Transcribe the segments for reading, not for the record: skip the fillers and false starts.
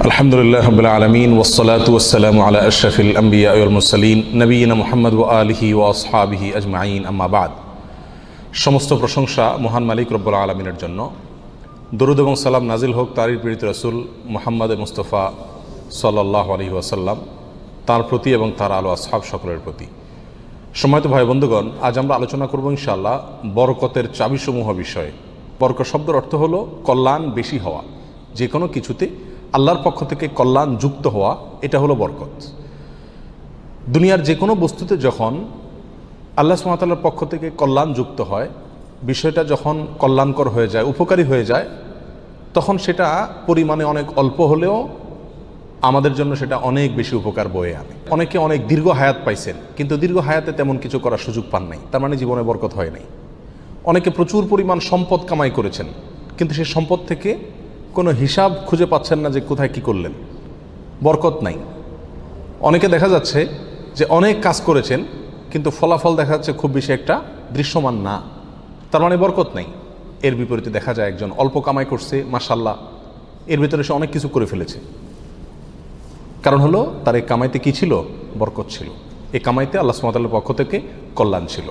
আলহামদুলিল্লাহ রাব্বিল আলামিন ওয়াসসালাতু ওয়াসসালামু আলা আশরাফিল আমবিয়া ওয়াল মুরসালিন নবিয়িনা মুহাম্মদ ওয়া আলিহি ওয়া আসহাবিহি আজমাইন আম্মা বাদ। সমস্ত প্রশংসা মহান মালিক রব্বুল আলামিনের জন্য। দরুদ এবং সালাম নাজিল হোক তারই প্রেরিত রাসূল মুহাম্মদ মুস্তাফা সাল্লাল্লাহু আলাইহি ওয়াসাল্লাম, তার প্রতি এবং তার আলো আসহাব সকলের প্রতি। সম্মানিত ভাই বন্ধুগণ, আজ আমরা আলোচনা করব ইনশাআল্লাহ বরকতের চাবিসমূহ বিষয়ে। বরকত শব্দের অর্থ হলো কল্যাণ বেশি হওয়া, যে কোনো কিছুতে আল্লাহর পক্ষ থেকে কল্যাণ যুক্ত হওয়া, এটা হলো বরকত। দুনিয়ার যে কোনো বস্তুতে যখন আল্লাহ সুবহানাহু ওয়া তাআলার পক্ষ থেকে কল্যাণ যুক্ত হয়, বিষয়টা যখন কল্যাণকর হয়ে যায়, উপকারী হয়ে যায়, তখন সেটা পরিমাণে অনেক অল্প হলেও আমাদের জন্য সেটা অনেক বেশি উপকার বয়ে আনে। অনেকে অনেক দীর্ঘ হায়াত পাইছেন, কিন্তু দীর্ঘ হায়াতে তেমন কিছু করার সুযোগ পান নাই, তার মানে জীবনে বরকত হয় নাই। অনেকে প্রচুর পরিমাণ সম্পদ কামাই করেছেন, কিন্তু সেই সম্পদ থেকে কোনো হিসাব খুঁজে পাচ্ছেন না যে কোথায় কি করলেন, বরকত নাই। অনেকে দেখা যাচ্ছে যে অনেক কাজ করেছেন, কিন্তু ফলাফল দেখা যাচ্ছে খুব বেশি একটা দৃশ্যমান না, তার মানে বরকত নাই। এর বিপরীতে দেখা যায় একজন অল্প কামাই করছে, মাশাআল্লাহ, এর ভিতরে সে অনেক কিছু করে ফেলেছে। কারণ হলো তার এই কামাইতে কি ছিল? বরকত ছিল। এই কামাইতে আল্লাহ সুবহানাহু ওয়া তাআলার পক্ষ থেকে কল্যাণ ছিল।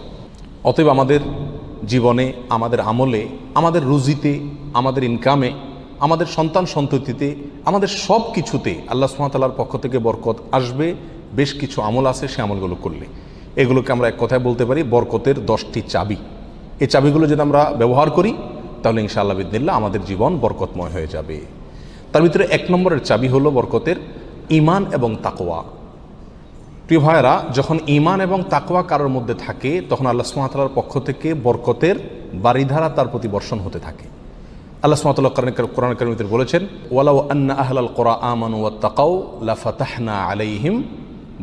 অতএব আমাদের জীবনে, আমাদের আমলে, আমাদের রুজিতে, আমাদের ইনকামে, আমাদের সন্তান সন্ততিতে, আমাদের সব কিছুতে আল্লাহ সুবহানাহু ওয়া তাআলার পক্ষ থেকে বরকত আসবে। বেশ কিছু আমল আছে, সে আমলগুলো করলে এগুলোকে আমরা এক কথায় বলতে পারি বরকতের 10টি চাবি। এই চাবিগুলো যদি আমরা ব্যবহার করি, তাহলে ইনশাআল্লাহ বিদিনিল্লাহ আমাদের জীবন বরকতময় হয়ে যাবে। তার ভিতরে 1 নম্বরের চাবি হলো বরকতের ঈমান এবং তাকওয়া। প্রিয় ভাইয়েরা, যখন ঈমান এবং তাকওয়া কারোর মধ্যে থাকে, তখন আল্লাহ সুবহানাহু ওয়া তাআলার পক্ষ থেকে বরকতের বারিধারা তার প্রতি বর্ষণ হতে থাকে। আল্লাহ সুবহানাহু ওয়া তাআলা কোরআন কারীমে বলেছেন, ওয়ালাউ আন্না আহলাল কুরা আমানু ওয়াত্তাকাউ লাফাতাহনা আলাইহিম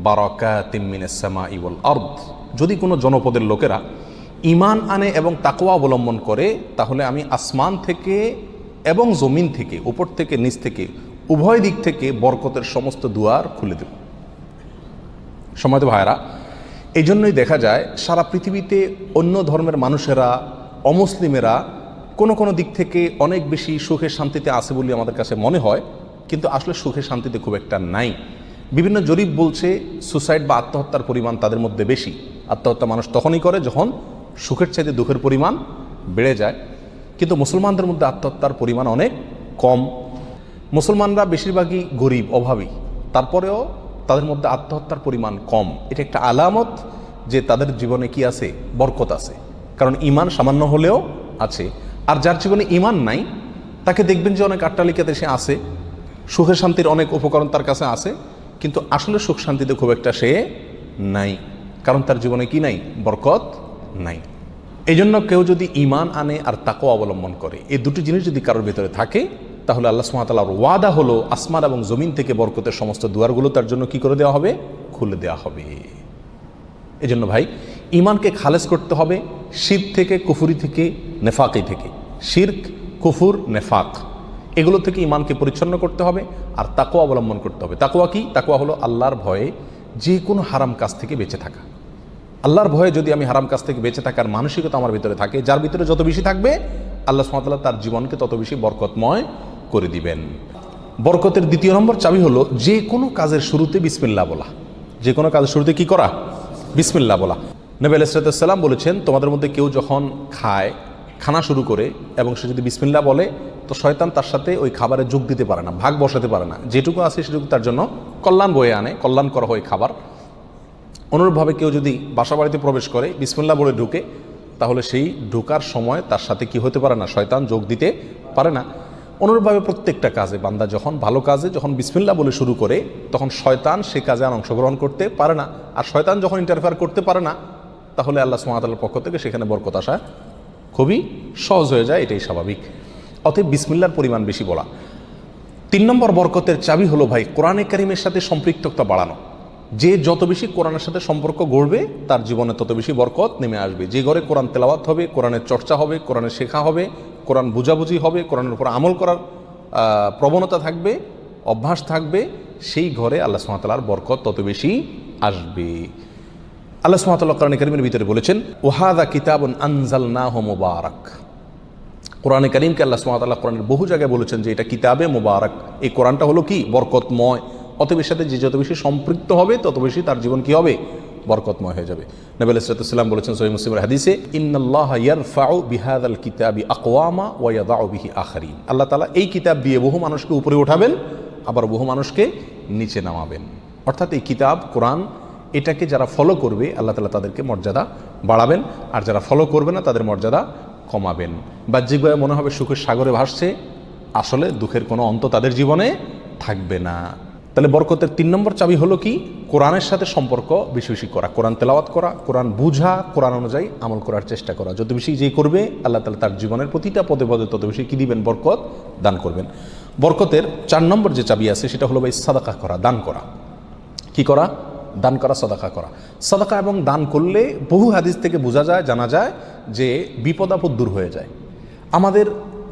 বারাকাতিম মিনাস সামাই ওয়াল আরদ। যদি কোনো জনপদের লোকেরা ঈমান আনে এবং তাকওয়া অবলম্বন করে, তাহলে আমি আসমান থেকে এবং জমিন থেকে, উপর থেকে নিচ থেকে, উভয় দিক থেকে বরকতের সমস্ত দুয়ার খুলে দেব। সম্মানিত ভাইরা, এই জন্যই দেখা যায় সারা পৃথিবীতে অন্য ধর্মের মানুষেরা, অমুসলিমেরা কোনো দিক থেকে অনেক বেশি সুখে শান্তিতে আছে বলে আমাদের কাছে মনে হয়, কিন্তু আসলে সুখে শান্তিতে খুব একটা নাই। বিভিন্ন জরিপ বলছে সুসাইড বা আত্মহত্যার পরিমাণ তাদের মধ্যে বেশি। আত্মহত্যা মানুষ তখনই করে যখন সুখের চাইতে দুঃখের পরিমাণ বেড়ে যায়, কিন্তু মুসলমানদের মধ্যে আত্মহত্যার পরিমাণ অনেক কম। মুসলমানরা বেশিরভাগই গরিব, অভাবী, তারপরেও তাদের মধ্যে আত্মহত্যার পরিমাণ কম। এটা একটা আলামত যে তাদের জীবনে কি আছে? বরকত আছে। কারণ ঈমান সামান্য হলেও আছে। আর যার জীবনে ঈমান নাই, তাকে দেখবেন যে অনেক আট্টালিকাতে সে আছে, সুখে শান্তির অনেক উপকরণ তার কাছে আছে, কিন্তু আসলে সুখ শান্তিতে খুব একটা সে নাই। কারণ তার জীবনে কি নাই? বরকত নাই। এই জন্য কেউ যদি ঈমান আনে আর তাকওয়া অবলম্বন করে, এই দুটি জিনিস যদি কারোর ভিতরে থাকে, তাহলে আল্লাহ সুবহানাহু ওয়া তাআলার ওয়াদা হলো আসমান এবং জমিন থেকে বরকতের সমস্ত দুয়ারগুলো তার জন্য কি করে দেওয়া হবে? খুলে দেওয়া হবে। এই জন্য ভাই, ঈমানকে খালেস করতে হবে শিরক থেকে, কুফরি থেকে, নেফাকি থেকে। শিরক, কুফর, নেফাক, এগুলো থেকে ঈমানকে পরিচ্ছন্ন করতে হবে আর তাকওয়া অবলম্বন করতে হবে। তাকওয়া কি? তাকওয়া হলো আল্লাহর ভয়ে যে কোনো হারাম কাজ থেকে বেঁচে থাকা। আল্লাহর ভয়ে যদি আমি হারাম কাজ থেকে বেঁচে থাকার মানসিকতা আমার ভিতরে থাকে, যার ভিতরে যত বেশি থাকবে, আল্লাহ সুবহানাহু ওয়া তাআলা তার জীবনকে তত বেশি বরকতময় করে দিবেন। বরকতের 2 নম্বর চাবি হলো যে কোনো কাজের শুরুতে বিসমিল্লাহ বলা। যে কোনো কাজের শুরুতে কি করা? বিসমিল্লাহ বলা। নবী আলাইহিস সালাম বলেছেন, তোমাদের মধ্যে কেউ যখন খানা শুরু করে এবং সে যদি বিসমিল্লাহ বলে, তো শয়তান তার সাথে ওই খাবারে যোগ দিতে পারে না, ভাগ বসাতে পারে না। যেটুকু আছে সেটুকু তার জন্য কল্যাণ বয়ে আনে, কল্যাণ করা হয় খাবার। অনুরূপভাবে কেউ যদি বাসা বাড়িতে প্রবেশ করে, বিসমিল্লাহ বলে ঢুকে, তাহলে সেই ঢোকার সময় তার সাথে কি হতে পারে না? শয়তান যোগ দিতে পারে না। অনুরূপভাবে প্রত্যেকটা কাজে বান্দা যখন ভালো কাজে যখন বিসমিল্লাহ বলে শুরু করে, তখন শয়তান সে কাজে আর অংশগ্রহণ করতে পারে না। আর শয়তান যখন ইন্টারফেয়ার করতে পারে না, তাহলে আল্লাহ সুবহানাহু ওয়া তাআলার পক্ষ থেকে সেখানে বরকত আসা খুবই সহজ হয়ে যায়। এটাই স্বাভাবিক। অতএব বিসমিল্লাহর পরিমাণ বেশি বলা। 3 নম্বর বরকতের চাবি হলো ভাই কোরআনে কারিমের সাথে সম্পৃক্ততা বাড়ানো। যে যত বেশি কোরআনের সাথে সম্পর্ক গড়বে, তার জীবনে তত বেশি বরকত নেমে আসবে। যে ঘরে কোরআন তেলাওয়াত হবে, কোরআনের চর্চা হবে, কোরআনের শেখা হবে, কোরআন বুঝাবুঝি হবে, কোরআনের উপর আমল করার প্রবণতা থাকবে, অভ্যাস থাকবে, সেই ঘরে আল্লাহ সুবহানাহু ওয়া তাআলার বরকত তত বেশি আসবে। আল্লাহ সুবহানাহু ওয়া তাআলা কোরআন কারীমের ভিতরে বলেছেন, ওয়াহাদা কিতাবুন আনজালনাহু মুবারাক। কোরআনে কারীমকে আল্লাহ সুবহানাহু ওয়া তাআলা কোরআনের বহু জায়গায় বলেছেন যে এটা কিতাবে মুবারাক, এই কোরআনটা হলো কি বরকতময়, অতএব এর সাথে যে যত বেশি সম্পৃক্ত হবে তত বেশি তার জীবন কি হবে, বরকতময় হয়ে যাবে। নবী আলাইহিস সালাম বলেছেন সহিহ মুসলিমের হাদিসে, ইন্নাল্লাহা ইয়ারফাউ বিহাযাল কিতাবি আকওয়ামা ওয়া ইয়াদাউ বিহি আখারিন, আল্লাহ তাআলা এই কিতাব দিয়ে বহু মানুষকে উপরে উঠাবেন, আবার বহু মানুষকে নিচে নামাবেন। অর্থাৎ এই কিতাব কোরআন এটাকে যারা ফলো করবে আল্লাহ তাআলা তাদেরকে মর্যাদা বাড়াবেন, আর যারা ফলো করবে না তাদের মর্যাদা কমাবেন। বাহ্যিকভাবে মনে হবে সুখের সাগরে ভাসছে, আসলে দুঃখের কোনো অন্ত তাদের জীবনে থাকবে না। তাহলে বরকতের 3 নম্বর চাবি হলো কি, কোরআনের সাথে সম্পর্ক বেশি বেশি করা, কোরআন তেলাওয়াত করা, কোরআন বুঝা, কোরআন অনুযায়ী আমল করার চেষ্টা করা। যত বেশি যে করবে আল্লাহ তাআলা তার জীবনের প্রতিটা পদে পদে তত বেশি কি দিবেন, বরকত দান করবেন। বরকতের 4 নম্বর যে চাবি আছে সেটা হলো ভাই সাদাকা করা, দান করা। কি করা? দান করা, সাদাকা করা। সাদাকা এবং দান করলে বহু হাদিস থেকে বোঝা যায়, জানা যায় যে বিপদ আপদ দূর হয়ে যায়। আমাদের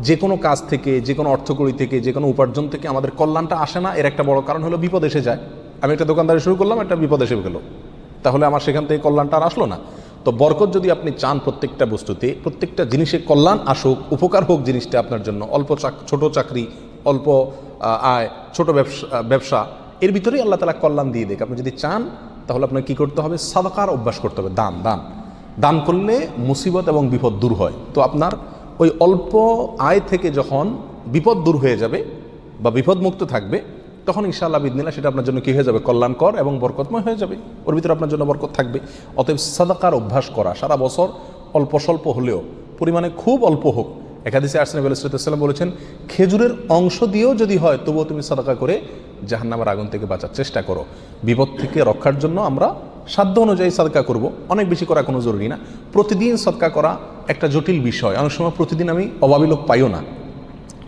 যে কোনো কাজ থেকে, যে কোনো অর্থকড়ি থেকে, যে কোনো উপার্জন থেকে আমাদের কল্যাণটা আসে না, এর একটা বড় কারণ হলো বিপদ এসে যায়। আমি একটা দোকানদারি শুরু করলাম, একটা বিপদ এসে গেল, তাহলে আমার সেখান থেকে কল্যাণটা আর আসলো না। তো বরকত যদি আপনি চান প্রত্যেকটা বস্তুতে, প্রত্যেকটা জিনিসে কল্যাণ আসুক, উপকার হোক জিনিসটা আপনার জন্য, ছোট চাকরি, অল্প আয়, ছোট ব্যবসা, এর ভিতরেই আল্লাহ তাআলা কল্যাণ দিয়ে দেখ। আপনি যদি চান তাহলে আপনাকে কী করতে হবে, সাদাকার অভ্যাস করতে হবে। দান করলে মুসিবত এবং বিপদ দূর হয়। তো আপনার ওই অল্প আয় থেকে যখন বিপদ দূর হয়ে যাবে বা বিপদমুক্ত থাকবে, তখন ইনশাআল্লাহ বিদিনিল্লাহ সেটা আপনার জন্য কী হয়ে যাবে, কল্যাণকর এবং বরকতময় হয়ে যাবে, ওর ভিতরে আপনার জন্য বরকত থাকবে। অতএব সাদাকার অভ্যাস করা, সারা বছর অল্প স্বল্প হলেও, পরিমাণে খুব অল্প হোক। এক হাদিসে নবী আলাইহিস সালাম বলেছেন, খেজুরের অংশ দিয়েও যদি হয় তবুও তুমি সাদাকা করে জাহান্নামের আগুন থেকে বাঁচার চেষ্টা করো। বিপদ থেকে রক্ষার জন্য আমরা সাধ্য অনুযায়ী সাদকা করব, অনেক বেশি করা কোনো জরুরি না। প্রতিদিন সাদকা করা একটা জটিল বিষয়, অনেক সময় প্রতিদিন আমি অভাবী লোক পাইও না,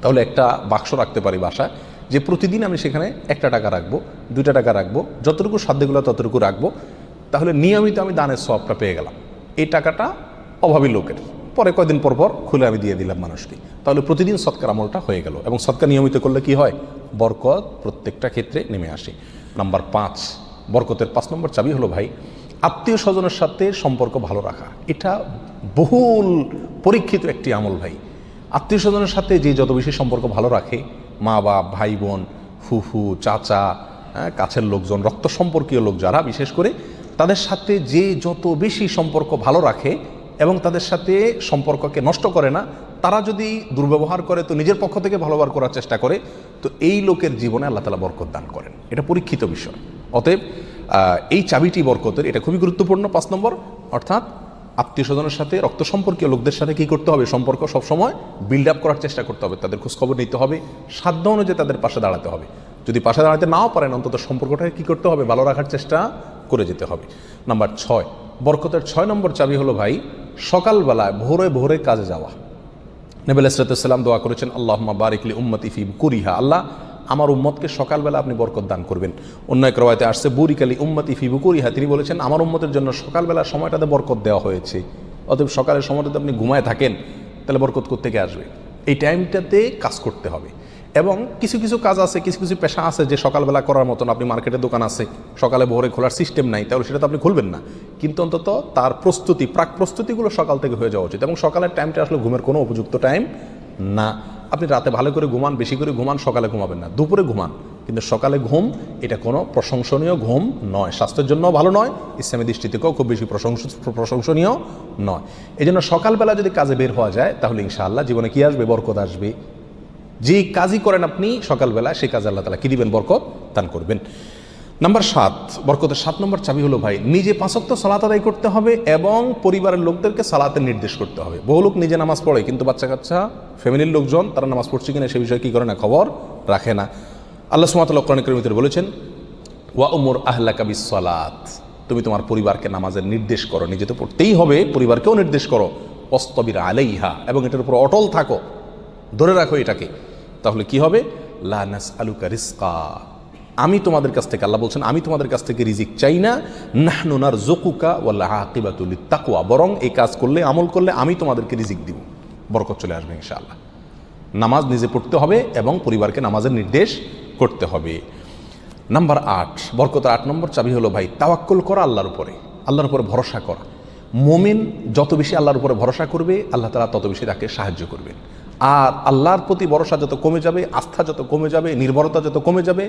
তাহলে একটা বাক্স রাখতে পারি বাসায়, যে প্রতিদিন আমি সেখানে 1 টাকা রাখবো, 2 টাকা রাখবো, যতটুকু সাধ্যগুলো ততটুকু রাখবো, তাহলে নিয়মিত আমি দানের সওয়াবটা পেয়ে গেলাম। এই টাকাটা অভাবী লোকের, পরে কয়দিন পর পর খুলে আমি দিয়ে দিলাম মানুষকে, তাহলে প্রতিদিন সৎকার আমলটা হয়ে গেল। এবং সৎকার নিয়মিত করলে কি হয়, বরকত প্রত্যেকটা ক্ষেত্রে নেমে আসে। নাম্বার 5, বরকতের 5 নম্বর চাবি হলো ভাই, আত্মীয় স্বজনের সাথে সম্পর্ক ভালো রাখা। এটা বহুল পরীক্ষিত একটি আমল ভাই। আত্মীয় স্বজনের সাথে যে যত বেশি সম্পর্ক ভালো রাখে, মা বাপ, ভাই বোন, ফুফু, চাচা, কাছের লোকজন, রক্ত সম্পর্কীয় লোক যারা, বিশেষ করে তাদের সাথে যে যত বেশি সম্পর্ক ভালো রাখে এবং তাদের সাথে সম্পর্ককে নষ্ট করে না, তারা যদি দুর্ব্যবহার করে তো নিজের পক্ষ থেকে ভালো ব্যবহার করার চেষ্টা করে, তো এই লোকের জীবনে আল্লাহ তাআলা বরকত দান করেন। এটা পরীক্ষিত বিষয়। অতএব এই চাবিটি বরকতের, এটা খুবই গুরুত্বপূর্ণ। 5 নম্বর, অর্থাৎ আত্মীয় স্বজনের সাথে, রক্ত সম্পর্কীয় লোকদের সাথে কী করতে হবে, সম্পর্ক সবসময় বিল্ড আপ করার চেষ্টা করতে হবে, তাদের খোঁজখবর নিতে হবে, সাধ্য অনুযায়ী তাদের পাশে দাঁড়াতে হবে। যদি পাশে দাঁড়াতে নাও পারেন, অন্তত সম্পর্কটাকে কী করতে হবে, ভালো রাখার চেষ্টা করে যেতে হবে। নাম্বার 6, বরকতের 6 নম্বর চাবি হলো ভাই, সকালবেলায় ভোরে ভোরে কাজে যাওয়া। নবী আলাইহিস সালাম দোয়া করেছেন, আল্লাহুম্মা বারিক লি উম্মতি ফি বুকুরিহা, আল্লাহ আমার উম্মতকে সকালবেলা আপনি বরকত দান করবেন। অন্য এক রওয়ায়াতে আসছে বুরিক লি উম্মতি ফি বুকুরিহা, তিনি বলেছেন আমার উম্মতের জন্য সকালবেলার সময়টাতে বরকত দেওয়া হয়েছে। অতএব সকালের সময়টাতে আপনি ঘুমায় থাকেন, তাহলে বরকত কোত্থেকে আসবে? এই টাইমটাতে কাজ করতে হবে। এবং কিছু কিছু কাজ আছে, কিছু কিছু পেশা আছে যে সকালবেলা করার মতন, আপনি মার্কেটে দোকান আছে, সকালে ভোরে খোলার সিস্টেম নাই, তাহলে সেটা তো আপনি খুলবেন না। কিন্তু অন্তত তার প্রস্তুতি, প্রাক প্রস্তুতিগুলো সকাল থেকে হয়ে যাওয়া উচিত। এবং সকালের টাইমটা আসলে ঘুমের কোনো উপযুক্ত টাইম না। আপনি রাতে ভালো করে ঘুমান, বেশি করে ঘুমান, সকালে ঘুমাবেন না, দুপুরে ঘুমান, কিন্তু সকালে ঘুম এটা কোনো প্রশংসনীয় ঘুম নয়, স্বাস্থ্যের জন্য ভালো নয়, ইসলামী দৃষ্টি থেকেও খুব বেশি প্রশংসনীয় নয়। এই জন্য সকালবেলা যদি কাজে বের হওয়া যায় তাহলে ইনশাআল্লাহ জীবনে কি আসবে, বরকত আসবে। যে কাজই করেন আপনি সকালবেলা, সেই কাজে আল্লাহ তাআলা কি দিবেন, বরকত দান করবেন। নাম্বার 7, বরকতের 7 নম্বর চাবি হলো ভাই, নিজে 5 ওয়াক্ত সালাত আদায় করতে হবে এবং পরিবারের লোকদেরকে সালাতের নির্দেশ করতে হবে। বহু লোক নিজে নামাজ পড়ে, কিন্তু বাচ্চা কাচ্চা, ফ্যামিলির লোকজন তারা নামাজ পড়ছে কিনা সে বিষয়ে কী করে না, খবর রাখে না। আল্লাহ সুবহানাহু ওয়া তাআলা কোরআন কারীমের ভিতরে বলেছেন, ওয়া উমুর আহলাকা বিস-সালাত, তুমি তোমার পরিবারকে নামাজের নির্দেশ করো, নিজে তো পড়তেই হবে, পরিবারকেও নির্দেশ করো, ওয়াসতাবির আলাইহা, এবং এটার উপর অটল থাকো, ধরে রাখো এটাকে। তাহলে কি হবে, লা নাসআলুকা রিজকা, আমি তোমাদের কাছ থেকে, আল্লাহ বলছেন আমি তোমাদের কাছ থেকে রিজিক চাই না, নাহনু নারযুকুকা ওয়াল আকিবাতু লিত-তাকওয়া, বরং এই কাজ করলে, আমল করলে আমি তোমাদেরকে রিজিক দিব, বরকত চলে আসবে ইনশাআল্লাহ। নামাজ নিজে পড়তে হবে এবং পরিবারকে নামাজের নির্দেশ করতে হবে। নাম্বার 8, বরকতের 8 নম্বর চাবি হলো ভাই, তাওয়াক্কুল করা আল্লাহর উপরে, আল্লাহর উপরে ভরসা করা। মুমিন যত বেশি আল্লাহর উপরে ভরসা করবে, আল্লাহ তাআলা তত বেশি তাকে সাহায্য করবেন। আর আল্লাহর প্রতি ভরসা যত কমে যাবে, আস্থা যত কমে যাবে, নির্ভরতা যত কমে যাবে,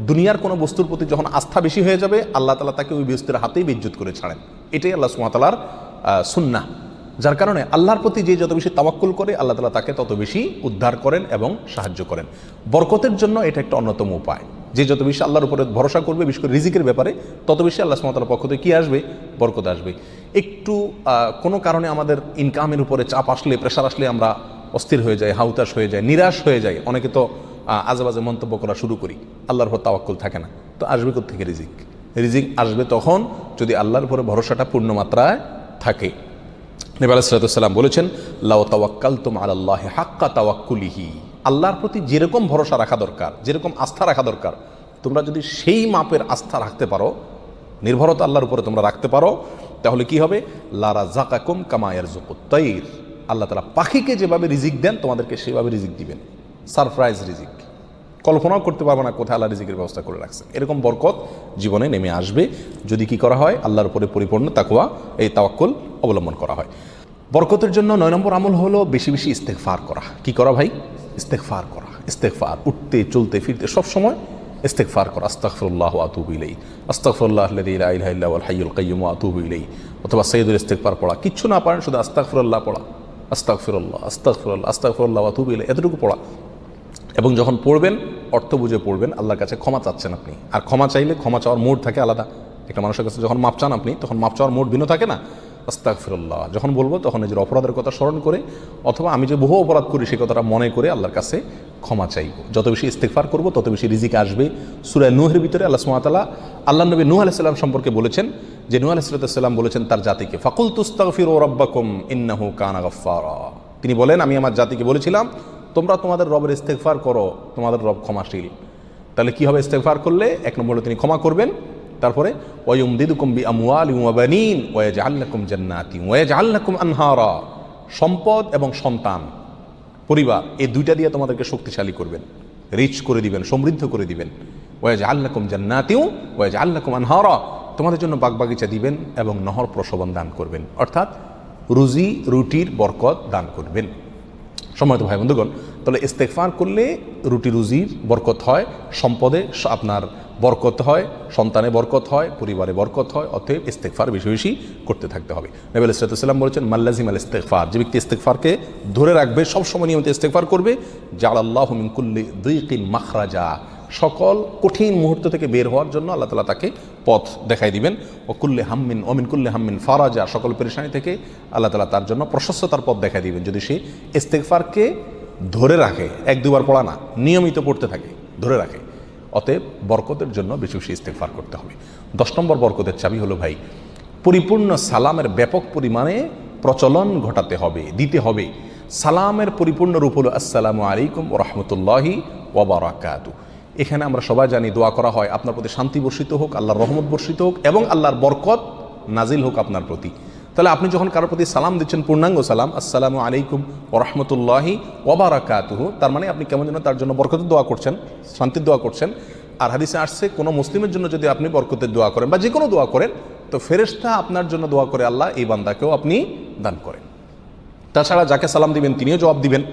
দুনিয়ার কোনো বস্তুর প্রতি যখন আস্থা বেশি হয়ে যাবে, আল্লাহ তাআলা তাকে ওই বস্তুর হাতেই বেইজ্জত করে ছাড়েন। এটাই আল্লাহ সুবহানাহু ওয়া তাআলার সুন্নাহ। যার কারণে আল্লাহর প্রতি যে যত বেশি তাওয়াক্কুল করে, আল্লাহ তাআলা তাকে তত বেশি উদ্ধার করেন এবং সাহায্য করেন। বরকতের জন্য এটা একটা অন্যতম উপায়। যে যত বেশি আল্লাহর উপরে ভরসা করবে, বিশেষ করে রিজিকের ব্যাপারে, তত বেশি আল্লাহ সুবহানাহু ওয়া তাআলার পক্ষ থেকে কী আসবে? বরকত আসবে। একটু কোনো কারণে আমাদের ইনকামের উপরে চাপ আসলে, প্রেশার আসলে আমরা অস্থির হয়ে যায়, হাউতাশ হয়ে যায়, নিরাশ হয়ে যায়। অনেকে তো আজেবাজে মন্তব্য করা শুরু করি, আল্লাহর উপর তাওয়াক্কুল থাকে না। তো আসবে কোত্থেকে রিজিক? রিজিক আসবে তখন যদি আল্লাহর উপরে ভরসাটা পূর্ণ মাত্রায় থাকে। নবী আলাইহিস সালাতু ওয়াস সালাম বলেছেন, লাউ তাওয়াক্কালতুম আলাল্লাহি হাক্কা তাওয়াক্কুলিহি, আল্লাহর প্রতি যেরকম ভরসা রাখা দরকার, যেরকম আস্থা রাখা দরকার, তোমরা যদি সেই মাপের আস্থা রাখতে পারো, নির্ভরতা আল্লাহর উপরে তোমরা রাখতে পারো, তাহলে কি হবে? লা রাযাকাকুম কামা ইয়ারযুকুত তাইর, আল্লাহ তাআলা পাখিকে যেভাবে রিজিক দেন তোমাদেরকে সেভাবে রিজিক দিবেন। সারপ্রাইজ রিজিক, কল্পনাও করতে পারবো না কোথায় আল্লাহ রিজিকের ব্যবস্থা করে রাখছে। এরকম বরকত জীবনে নেমে আসবে যদি কি করা হয়? আল্লাহর উপরে পরিপূর্ণ তাকওয়া, এই তাওয়াক্কুল অবলম্বন করা হয়। বরকতের জন্য 9 নম্বর আমল হলো বেশি বেশি ইস্তেগফার করা। কি করা ভাই? ইস্তেগফার করা। ইস্তেগফার, উঠতে চলতে ফিরতে সব সময় ইস্তেগফার করা। আস্তাগফিরুল্লাহ ওয়া আতুবু ইলাইহি, আস্তাগফিরুল্লাহাল্লাযী লা ইলাহা ইল্লা হুয়াল হাইয়ুল কাইয়্যুম ওয়া আতুবু ইলাইহি। অথবা সাইয়্যিদুল ইস্তেগফার পড়া। কিচ্ছু না পারেন, শুধু আস্তাগফিরুল্লাহ পড়া, আস্তাগফিরুল্লাহ আস্তাগফিরুল্লাহ আস্তাগফিরুল্লাহ ওয়া আতুবু ইলাইহি, এতটুকু পড়া। এবং যখন পড়বেন অর্থ বুঝে পড়বেন। আল্লাহর কাছে ক্ষমা চাচ্ছেন আপনি, আর ক্ষমা চাইলে ক্ষমা চাওয়ার মোড থাকে আলাদা। একটা মানুষের কাছে যখন মাপ চান আপনি, তখন মাপ চাওয়ার মোড ভিন্ন থাকে না? আস্তাগফিরুল্লাহ যখন বলবো তখন নিজের অপরাধের কথা স্মরণ করে, অথবা আমি যে বহু অপরাধ করি সেই কথাটা মনে করে আল্লাহর কাছে ক্ষমা চাইব। যত বেশি ইস্তেগফার করব তত বেশি রিজিক আসবে। সূরা নূহের ভিতরে আল্লাহ সুবহানাহু ওয়া তাআলা আল্লাহ নবী নূহ আলাইহিস সালাম সম্পর্কে বলেছেন যে নূহ আলাইহিস সালাম বলেছেন তার জাতিকে, ফাকুলতুস্তাগফিরু রাব্বাকুম ইন্নাহু কানা গাফফারা। তিনি বলেন, আমি আমার জাতিকে বলেছিলাম তোমরা তোমাদের রবের ইস্তেগফার করো, তোমাদের রব ক্ষমাশীল। তাহলে কি হবে? ইস্তেগফার করলে 1 নম্বর হলো তিনি ক্ষমা করবেন, তারপরে ওয়ায়ুমদিদুকুম বিআমওয়ালিন ওয়া বানিন ওয়ায়াজআল লাকুম জান্নাতিন ওয়ায়াজআল লাকুম আনহারা, সম্পদ এবং সন্তান, পরিবার, এই দুইটা দিয়ে তোমাদেরকে শক্তিশালী করবেন, রিচ করে দিবেন, সমৃদ্ধ করে দিবেন। ওয়ায়াজআল লাকুম জান্নাতিন ওয়ায়াজআল লাকুম আনহারা, তোমাদের জন্য বাগবাগিচা দিবেন এবং নহর প্রসবন দান করবেন, অর্থাৎ রুজি রুটির বরকত দান করবেন। সম্মানিত ভাই বন্ধুগণ, তাহলে ইস্তেগফার করলে রুটি রুজির বরকত হয়, সম্পদে আপনার বরকত হয়, সন্তানে বরকত হয়, পরিবারে বরকত হয়। অতএব ইস্তেগফার বেশি বেশি করতে থাকতে হবে। নবী আলাইহিস সালাম বলেছেন, মাল্লাজিমাল ইস্তেগফার, যে ব্যক্তি ইস্তেগফারকে ধরে রাখবে, সবসময় নিয়মিত ইস্তেগফার করবে, জাআলাল্লাহু মিন কুল্লি যিকিন মাখরাজা, সকল কঠিন মুহূর্ত থেকে বের হওয়ার জন্য আল্লাহ তাআলা তাকে পথ দেখাই দিবেন। ও কুল্লি হাম্মিন ওমিন কুল্লি হাম্মিন ফারাজা, সকল পেরেশানি থেকে আল্লাহ তাআলা তার জন্য প্রশস্ততার পথ দেখাই দিবেন, যদি সে ইস্তেগফারকে ধরে রাখে। 1-2 বার পড়া না, নিয়মিত পড়তে থাকে, ধরে রাখে। অতএব বরকতের জন্য বেশি বেশি ইস্তেগফার করতে হবে। 10 নম্বর বরকতের চাবি হলো ভাই, পরিপূর্ণ সালামের ব্যাপক পরিমাণে প্রচলন ঘটাতে হবে, দিতে হবে। সালামের পরিপূর্ণ রূপ হলো আসসালামু আলাইকুম ওয়া রাহমাতুল্লাহি ওয়া বারাকাতুহু। এখানে আমরা সবাই জানি দোয়া করা হয়, আপনার প্রতি শান্তি বর্ষিত হোক, আল্লাহর রহমত বর্ষিত হোক এবং আল্লাহর বরকত নাজিল হোক আপনার প্রতি। তাহলে আপনি যখন কারোর প্রতি সালাম দিচ্ছেন, পূর্ণাঙ্গ সালাম, আসসালামু আলাইকুম ওয়া রাহমাতুল্লাহি ওয়া বারাকাতুহু, তার মানে আপনি কেমন যেন তার জন্য বরকতের দোয়া করছেন, শান্তির দোয়া করছেন। আর হাদিসে আসছে, কোনো মুসলিমের জন্য যদি আপনি বরকতের দোয়া করেন বা যে কোনো দোয়া করেন, তো ফেরেশতা আপনার জন্য দোয়া করে আল্লাহ এই বান্দাকেও আপনি দান করেন। তাছাড়া যাকে সালাম দিবেন তিনিও জবাব দিবেন।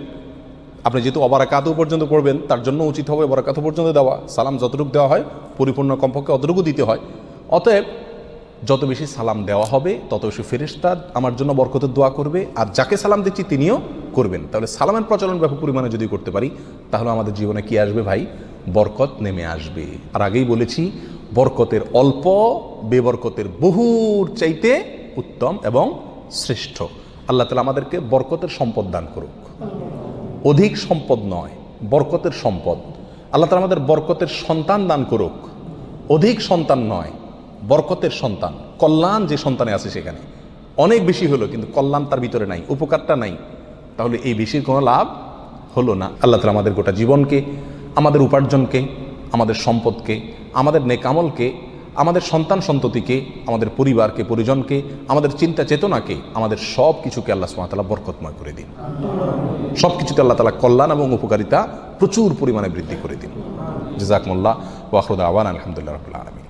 আপনি যেহেতু অবারাকাতু পর্যন্ত পড়বেন, তার জন্য উচিত হবে অবারাকাতু পর্যন্ত দেওয়া। সালাম যতটুকু দেওয়া হয় পরিপূর্ণ কমপক্ষে অতটুকু দিতে হয়। অতএব যত বেশি সালাম দেওয়া হবে তত বেশি ফেরেশতা আমার জন্য বরকতের দোয়া করবে, আর যাকে সালাম দিচ্ছি তিনিও করবেন। তাহলে সালামের প্রচলন ব্যাপক পরিমাণে যদি করতে পারি, তাহলে আমাদের জীবনে কি আসবে ভাই? বরকত নেমে আসবে। আর আগেই বলেছি, বরকতের অল্প বেবরকতের বহুর চাইতে উত্তম এবং শ্রেষ্ঠ। আল্লাহ তাআলা আমাদেরকে বরকতের সম্পদ দান করুক। অধিক সম্পদ নয়, বরকতের সম্পদ। আল্লাহ তাআলা আমাদের বরকতের সন্তান দান করুক। অধিক সন্তান নয়, বরকতের সন্তান। কল্যাণ যে সন্তানে আছে সেখানে অনেক বেশি হলো, কিন্তু কল্যাণ তার ভিতরে নাই, উপকারটা নাই, তাহলে এই বেশির কোনো লাভ হলো না। আল্লাহ তাআলা আমাদের গোটা জীবনকে, আমাদের উপার্জনকে, আমাদের সম্পদকে, আমাদের নেকামলকে, আমাদের সন্তান সন্ততিকে, আমাদের পরিবারকে, পরিজনকে, আমাদের চিন্তা চেতনাকে, আমাদের সব কিছুকে আল্লাহ সুবহানাহু ওয়া তাআলা বরকতময় করে দিন। সব কিছুতে আল্লাহ তাআলা কল্যাণ এবং উপকারিতা প্রচুর পরিমাণে বৃদ্ধি করে দিন। জাযাকুমুল্লাহ ওয়া আখিরু দাওয়ানা আলহামদুলিল্লাহি রাব্বিল আলামিন।